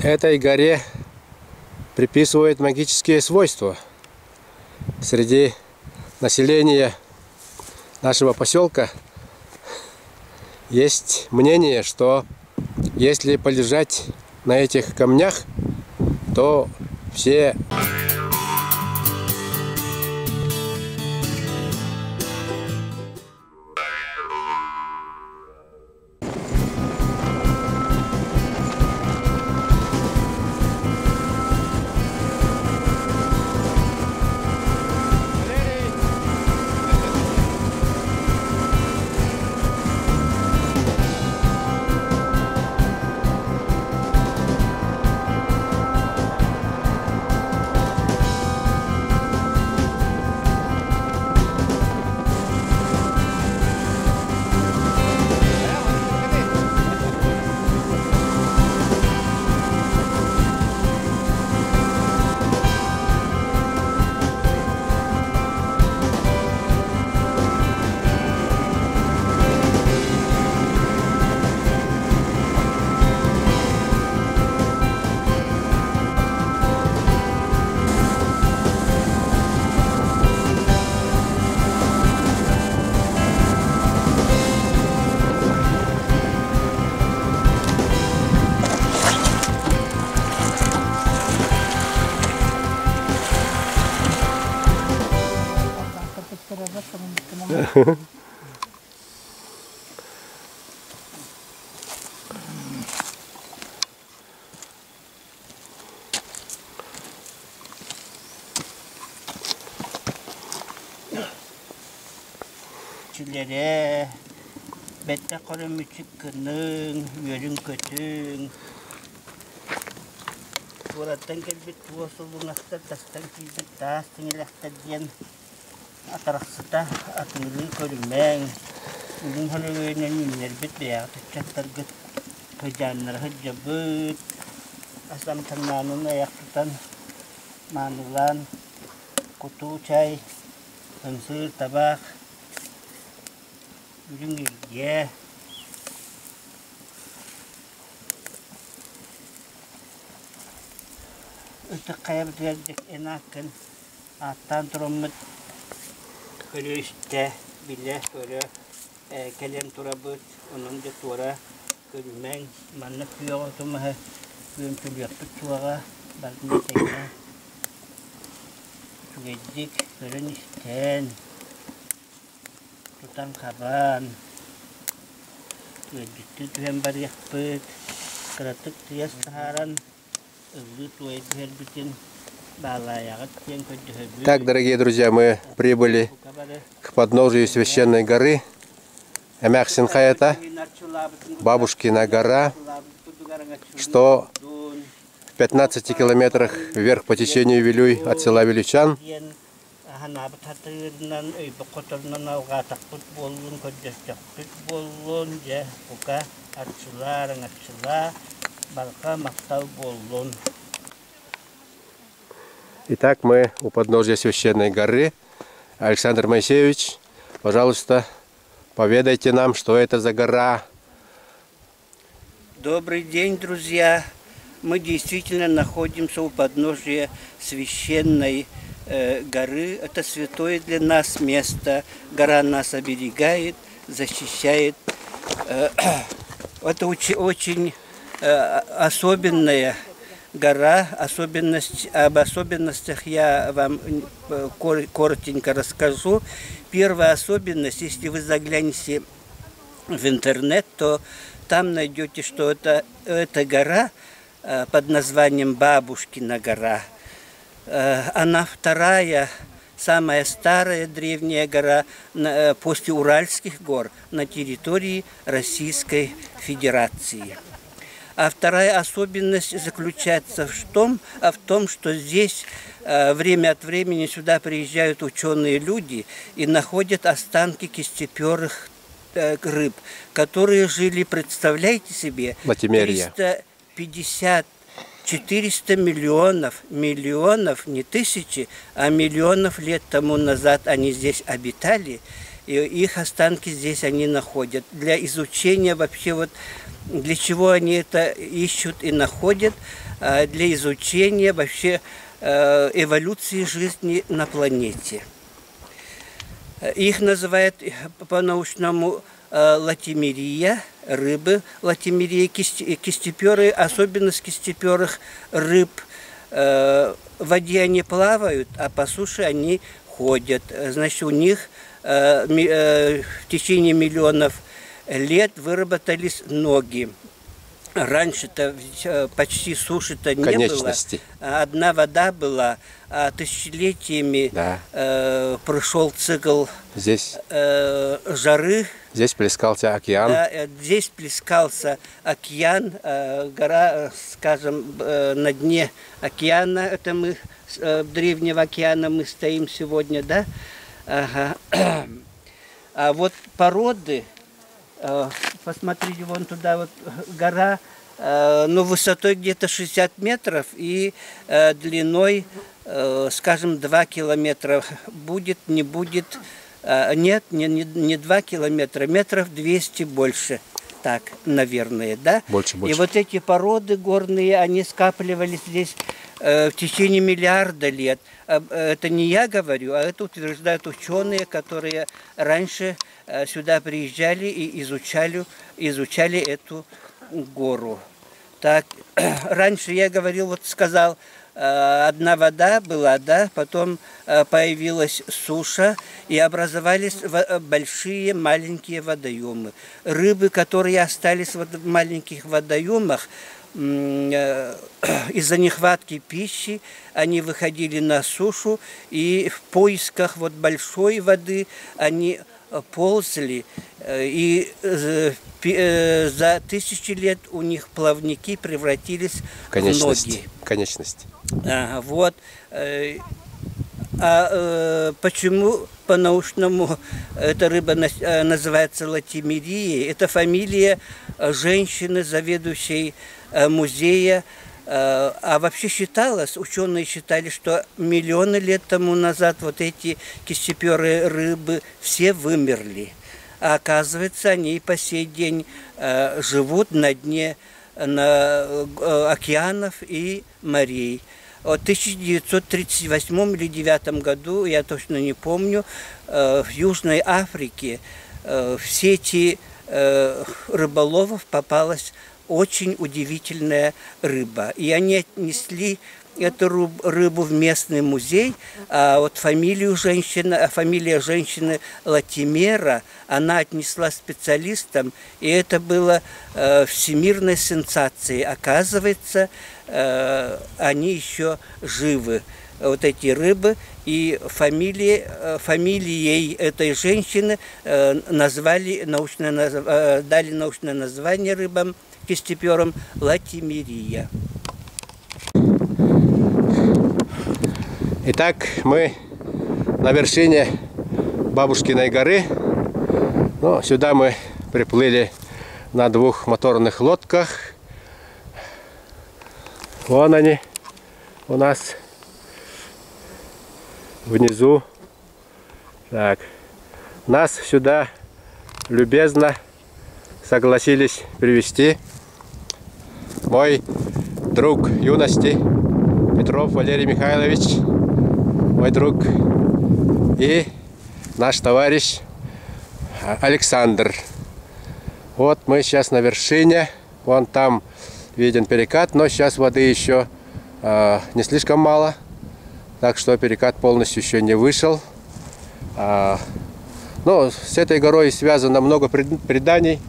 Этой горе приписывают магические свойства. Среди населения нашего поселка есть мнение, что если полежать на этих камнях, то все Çilere, bette korun müçük kının, yörün kötün. Buradan gelbet tuvasulun aktar, tastan kilbet tas, tinilaktar diyen ataraksıta, atılın körümen. Ülün halöveynen minnerbet veya tıçaktar gıt, hıcanlar hıccabıt. Asam tanmanın ayak tutan, manulan, kutu çay, hınsır tabak. Ürün ye. Öte kayıp geldik enakın. Attan turumut. Böyle işte bile böyle kelem turabut. Onun da tura. Görümen. Manlık yok otumaha. Görüntülü yaptık tuvağa. Balkına tekne. Tügedik. Görün işten. Tutan kaban, tuh tuhan bariak pet, keratuk tias taharan, tuh tuhan bikin балаягат тен көддөбү. Так, дорогие друзья, мы прибыли к подножию священной горы Эмяксинхаята, Бабушкина гора, что в 15 километрах вверх по течению Вилюй от села Вилючан. Итак, мы у подножия священной горы. Александр Моисеевич, пожалуйста, поведайте нам, что это за гора. Добрый день, друзья! Мы действительно находимся у подножия священной горы. Это святое для нас место. Гора нас оберегает, защищает. Это очень особенная гора. Об особенностях я вам коротенько расскажу. Первая особенность, если вы заглянете в интернет, то там найдете, что это гора под названием Бабушкина гора. Она вторая, самая старая древняя гора после Уральских гор на территории Российской Федерации. А вторая особенность заключается в том, что здесь время от времени сюда приезжают ученые люди и находят останки кистеперых рыб, которые жили, представляете себе, 400 миллионов, не тысячи, а миллионов лет тому назад они здесь обитали. и их останки здесь они находят. Для изучения вообще вот, для чего они это ищут и находят, для изучения вообще эволюции жизни на планете. Их называют по-научному латимерия, рыбы, латимерия, кистеперы, особенность кистеперых рыб. В воде они плавают, а по суше они ходят. Значит, у них в течение миллионов лет выработались ноги. Раньше-то почти суши-то не было. Одна вода была, а тысячелетиями прошел цикл здесь жары. Здесь плескался океан. Да, здесь плескался океан, гора, скажем, на дне океана. Это мы, древнего океана мы стоим сегодня, да? Ага. А вот породы, посмотрите, вон туда вот гора, ну, высотой где-то 60 метров и длиной, скажем, 2 километра. Будет, не будет. Нет, не 2 километра, метров 200 больше. Так, наверное, да? Больше. И вот эти породы горные, они скапливались здесь в течение миллиарда лет. Это не я говорю, а это утверждают ученые, которые раньше сюда приезжали и изучали эту гору. Так, раньше я говорил, вот сказал, одна вода была, да, потом появилась суша, и образовались большие маленькие водоемы. Рыбы, которые остались в маленьких водоемах, из-за нехватки пищи, они выходили на сушу, и в поисках вот большой воды они ползли, и за тысячи лет у них плавники превратились в ноги. Конечности. Вот. Почему по-научному эта рыба называется латимерией? Это фамилия женщины, заведующей музея. А вообще считалось, ученые считали, что миллионы лет тому назад вот эти кистеперые рыбы все вымерли. А оказывается, они и по сей день живут на дне океанов и морей. В 1938 или 1939 году, я точно не помню, в Южной Африке в сети рыболовов попалась очень удивительная рыба. И они отнесли эту рыбу в местный музей, а вот фамилия женщины Латимера она отнесла специалистам, и это было всемирной сенсацией. Оказывается, они еще живы, вот эти рыбы, и фамилией этой женщины дали научное название рыбам кистеперам латимерия. Итак, мы на вершине Бабушкиной горы. Ну, сюда мы приплыли на 2 моторных лодках. Вон они у нас внизу. Так, нас сюда любезно согласились привезти мой друг юности Петров Валерий Михайлович, мой друг, и наш товарищ Александр. Вот мы сейчас на вершине, вон там виден перекат, но сейчас воды еще не слишком мало, так что перекат полностью еще не вышел. Но с этой горой связано много преданий.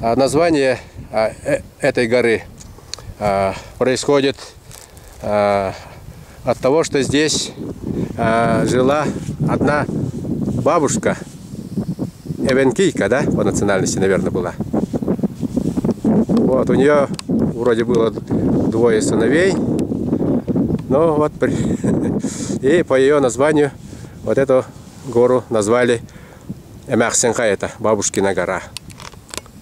Название этой горы происходит от того, что здесь жила одна бабушка, эвенкийка, да, по национальности, наверное, была. Вот, у нее вроде было 2 сыновей, но вот и по ее названию вот эту гору назвали Эмяхсенхаэта, Бабушкина гора.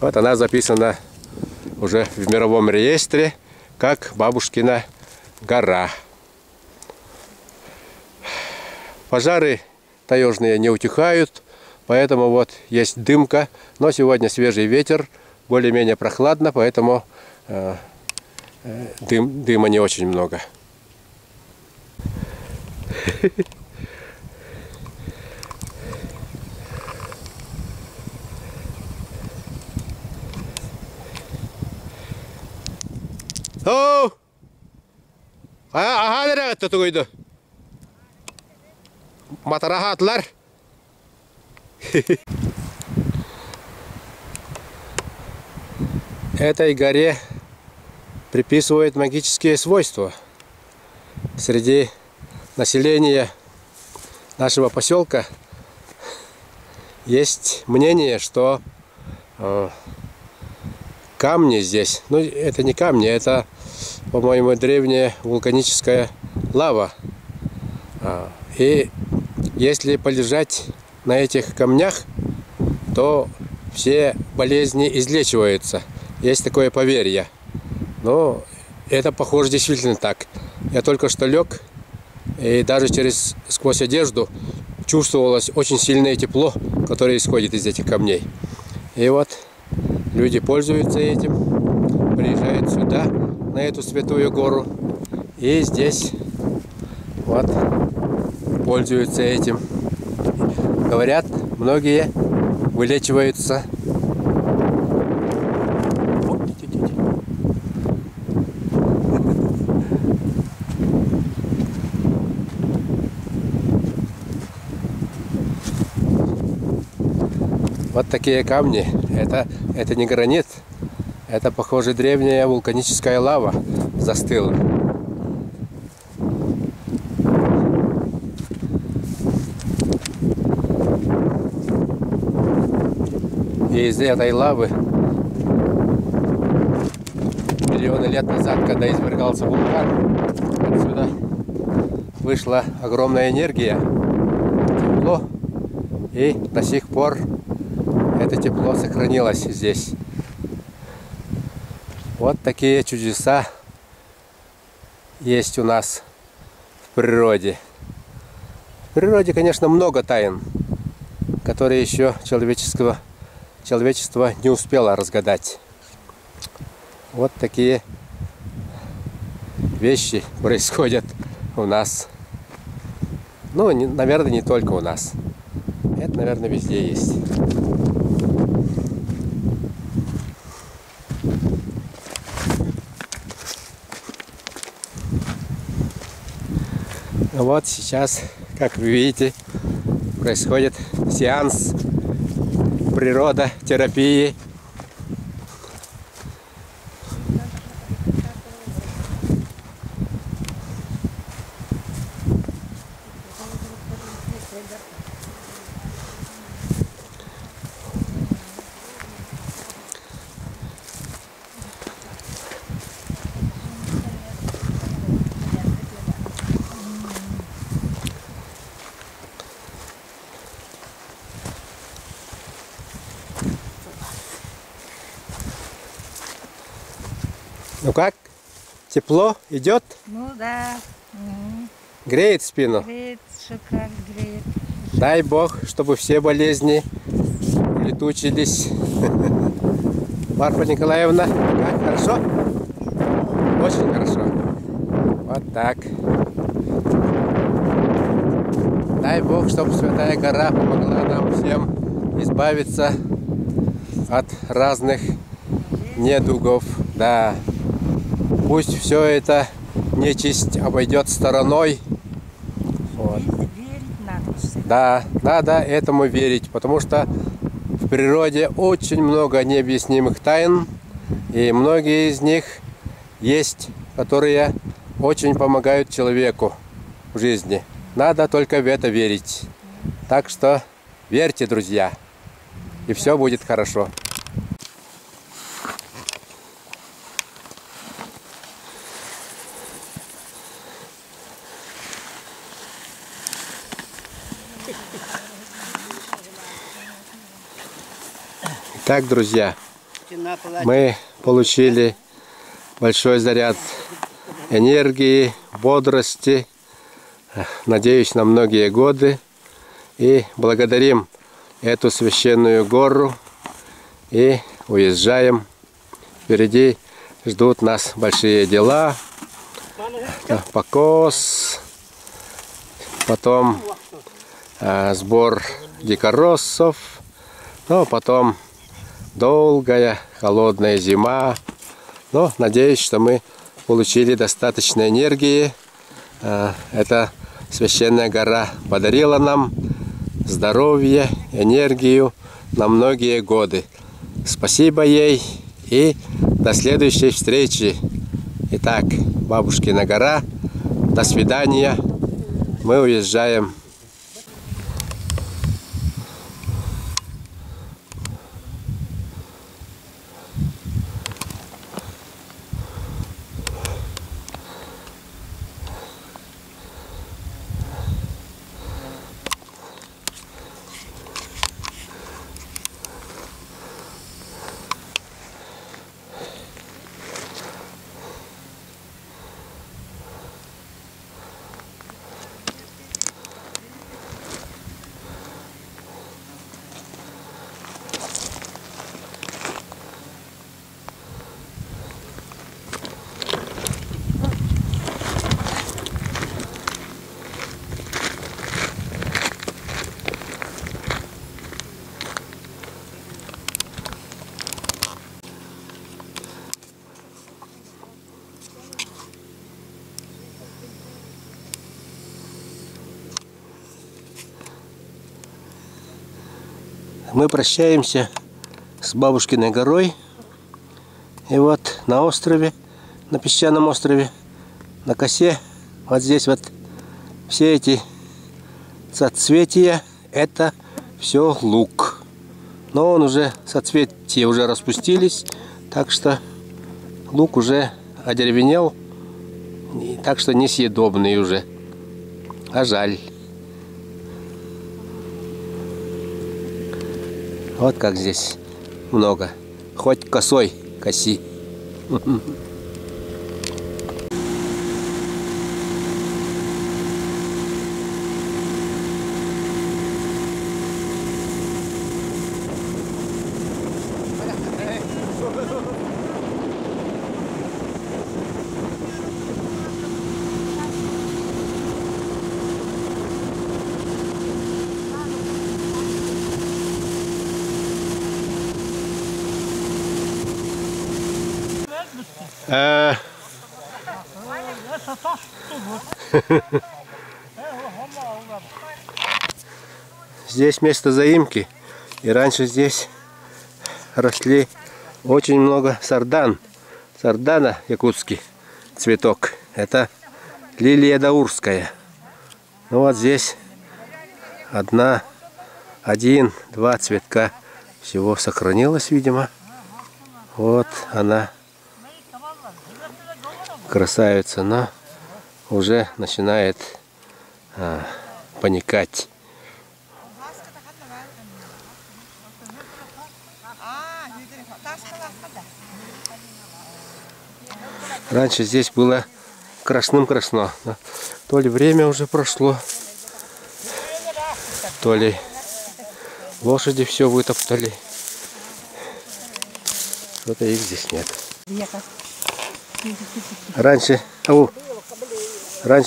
Вот она записана уже в мировом реестре как Бабушкина гора. Пожары таежные не утихают, поэтому вот есть дымка, но сегодня свежий ветер, более-менее прохладно, поэтому дыма не очень много. О! Nereye gitti koydu? Matara atlar. Этой горе приписывают магические свойства. Среди населения нашего поселка есть мнение, что камни здесь, ну это не камни, это, по-моему, древняя вулканическая лава. И если полежать на этих камнях, то все болезни излечиваются. Есть такое поверье. Но это похоже действительно так. Я только что лег, и даже сквозь одежду чувствовалось очень сильное тепло, которое исходит из этих камней. И вот люди пользуются этим, приезжают сюда, на эту святую гору, и здесь вот пользуются этим. Говорят, многие вылечиваются. Вот такие камни. Это не гранит. Это, похоже, древняя вулканическая лава застыла. И из этой лавы миллионы лет назад, когда извергался вулкан, отсюда вышла огромная энергия, тепло, и до сих пор это тепло сохранилось здесь. Вот такие чудеса есть у нас в природе. В природе, конечно, много тайн, которые еще человечество не успело разгадать. Вот такие вещи происходят у нас. Ну, наверное, не только у нас. Это, наверное, везде есть. Вот сейчас, как вы видите, происходит сеанс природотерапии. Ну как? Тепло идет? Ну да. Греет спину? Греет, шикарно греет. Дай Бог, чтобы все болезни улетучились. Марфа Николаевна, как? Хорошо? Очень хорошо. Вот так. Дай Бог, чтобы Святая Гора помогла нам всем избавиться от разных недугов. Да. Пусть все это нечисть обойдет стороной. Вот. Верить надо. Да, надо этому верить, потому что в природе очень много необъяснимых тайн, и многие из них есть, которые очень помогают человеку в жизни. Надо только в это верить. Так что верьте, друзья, и все будет хорошо. Итак, друзья, мы получили большой заряд энергии, бодрости, надеюсь, на многие годы. И благодарим эту священную гору. И уезжаем. Впереди ждут нас большие дела. Покос. Потом сбор дикоросов. Ну, потом долгая холодная зима. Но надеюсь, что мы получили достаточно энергии. Эта священная гора подарила нам здоровье, энергию на многие годы. Спасибо ей и до следующей встречи. Итак, Бабушкина гора. До свидания. Мы уезжаем. Мы прощаемся с Бабушкиной горой. И вот на острове, на песчаном острове, на косе, вот здесь вот все эти соцветия, это все лук. Но он уже, соцветия уже распустились, так что лук уже одеревенел, так что несъедобный уже. А жаль. Вот как здесь много. Хоть косой коси. Здесь место заимки, и раньше здесь росли очень много сардан. Сардана якутский цветок. Это лилия даурская. Ну вот здесь один-два цветка всего сохранилось, видимо. Вот она, красавица, но уже начинает паникать. Раньше здесь было красным-красно. То ли время уже прошло, то ли лошади все вытоптали. Что-то их здесь нет. Раньше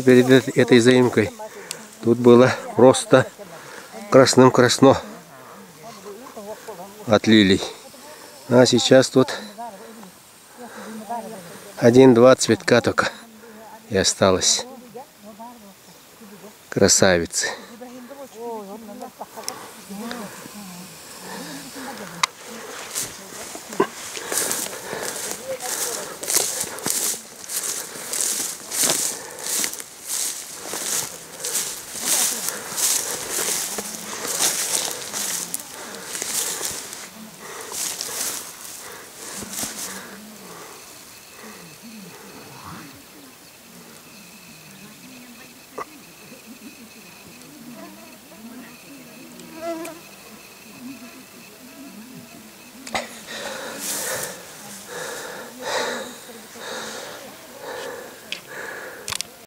перед этой заимкой тут было просто красным-красно от лилий. А сейчас тут один-два цветка только и осталось. Красавицы.